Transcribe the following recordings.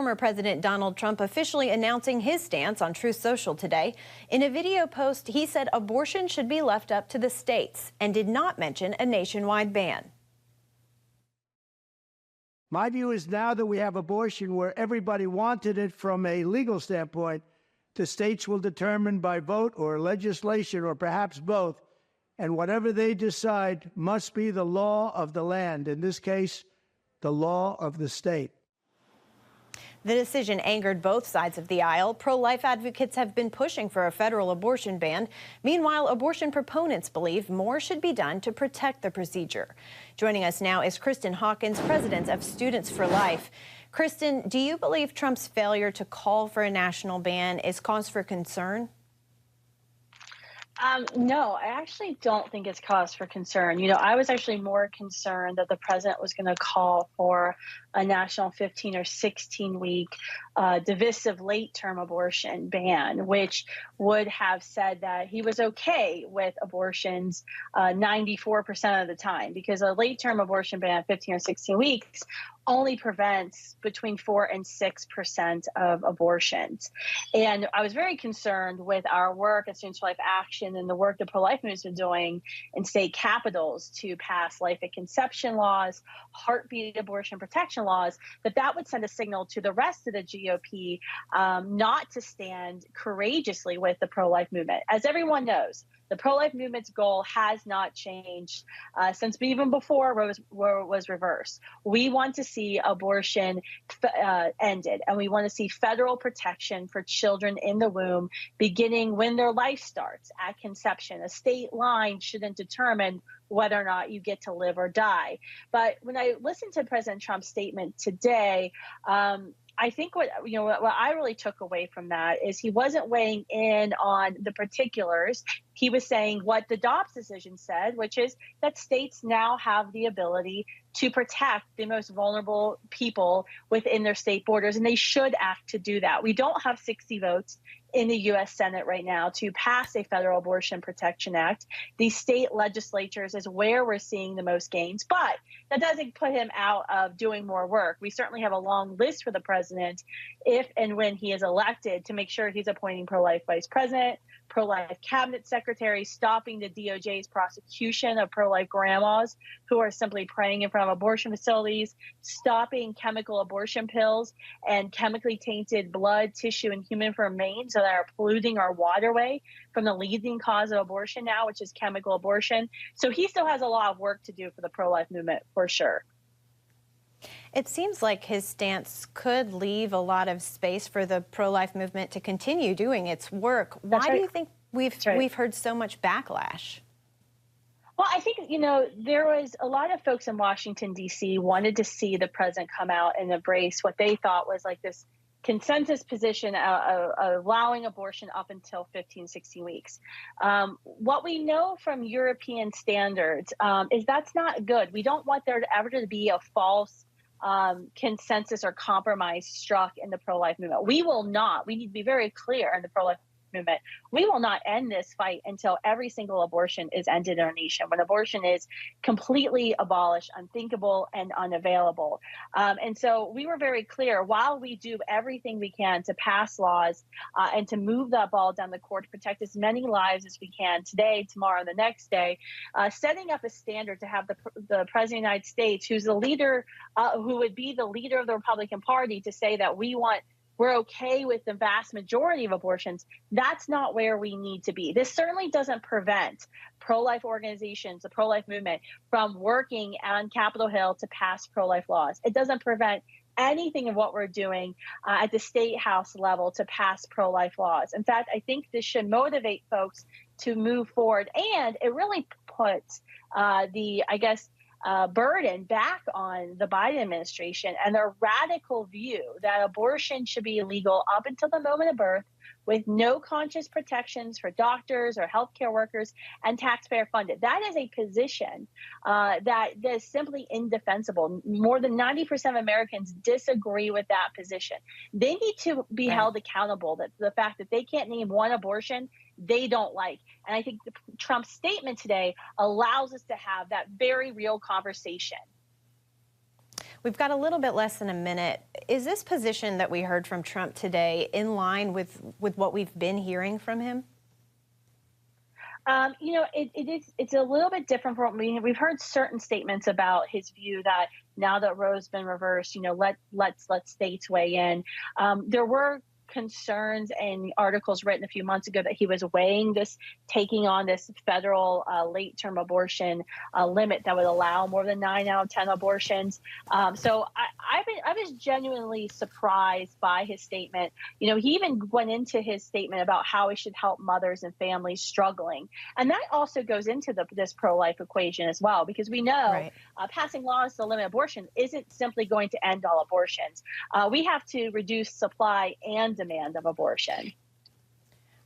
Former President Donald Trump officially announcing his stance on Truth Social today. In a video post, he said abortion should be left up to the states and did not mention a nationwide ban. My view is now that we have abortion where everybody wanted it from a legal standpoint, the states will determine by vote or legislation or perhaps both, and whatever they decide must be the law of the land, in this case, the law of the state. The decision angered both sides of the aisle. Pro-life advocates have been pushing for a federal abortion ban. Meanwhile, abortion proponents believe more should be done to protect the procedure. Joining us now is Kristan Hawkins, president of Students for Life. Kristan, do you believe Trump's failure to call for a national ban is cause for concern? No, I actually don't think it's cause for concern. You know, I was actually more concerned that the president was going to call for a national 15 or 16-week divisive late-term abortion ban, which would have said that he was okay with abortions 94% of the time, because a late-term abortion ban, 15 or 16 weeks, only prevents between 4 and 6% of abortions. And I was very concerned with our work at Students for Life Action and the work the pro-life movement's been doing in state capitals to pass life at conception laws, heartbeat abortion protection laws, that would send a signal to the rest of the GOP not to stand courageously with the pro-life movement. As everyone knows, the pro-life movement's goal has not changed since even before Roe was reversed. We want to see abortion ended, and we want to see federal protection for children in the womb beginning when their life starts at conception. A state line shouldn't determine whether or not you get to live or die. But when I listened to President Trump's statement today, I think what I really took away from that is he wasn't weighing in on the particulars. He was saying what the Dobbs decision said, which is that states now have the ability to protect the most vulnerable people within their state borders, and they should act to do that. We don't have 60 votes in the U.S. Senate right now to pass a federal abortion protection act. The state legislatures is where we're seeing the most gains, but that doesn't put him out of doing more work. We certainly have a long list for the president if and when he is elected to make sure he's appointing pro-life vice president, pro-life cabinet secretary, stopping the DOJ's prosecution of pro-life grandmas who are simply praying in front of abortion facilities, stopping chemical abortion pills and chemically tainted blood, tissue, and human remains that are polluting our waterway from the leading cause of abortion now, which is chemical abortion. So he still has a lot of work to do for the pro-life movement, for sure. It seems like his stance could leave a lot of space for the pro-life movement to continue doing its work. Why do you think we've heard so much backlash? Well, I think, there was a lot of folks in Washington, D.C. wanted to see the president come out and embrace what they thought was like this consensus position of allowing abortion up until 15, 16 weeks. What we know from European standards is that's not good. We don't want there ever to be a false consensus or compromise struck in the pro-life movement. We need to be very clear in the pro-life movement. We will not end this fight until every single abortion is ended in our nation, when abortion is completely abolished, unthinkable, and unavailable. And so we were very clear, while we do everything we can to pass laws and to move that ball down the court to protect as many lives as we can today, tomorrow, and the next day, setting up a standard to have the President of the United States, who's the leader, who would be the leader of the Republican Party, to say that we're okay with the vast majority of abortions. That's not where we need to be. This certainly doesn't prevent pro-life organizations, the pro-life movement, from working on Capitol Hill to pass pro-life laws. It doesn't prevent anything of what we're doing at the state house level to pass pro-life laws. In fact, I think this should motivate folks to move forward. And it really puts burden back on the Biden administration and their radical view that abortion should be illegal up until the moment of birth, with no conscious protections for doctors or healthcare workers, and taxpayer funded. That is a position that is simply indefensible. More than 90% of Americans disagree with that position. They need to be held accountable. That the fact that they can't name one abortion they don't like. And I think Trump's statement today allows us to have that very real conversation. We've got a little bit less than a minute. Is this position that we heard from Trump today in line with what we've been hearing from him? It's a little bit different from what we've heard certain statements about his view that now that Roe's been reversed, let states weigh in. There were concerns and articles written a few months ago that he was weighing taking on this federal late-term abortion limit that would allow more than 9 out of 10 abortions. So I was genuinely surprised by his statement. He even went into his statement about how he should help mothers and families struggling, and that also goes into this pro-life equation as well, because we know passing laws to limit abortion isn't simply going to end all abortions. We have to reduce supply and demand of abortion.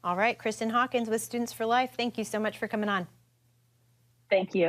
All right, Kristan Hawkins with Students for Life, thank you so much for coming on. Thank you.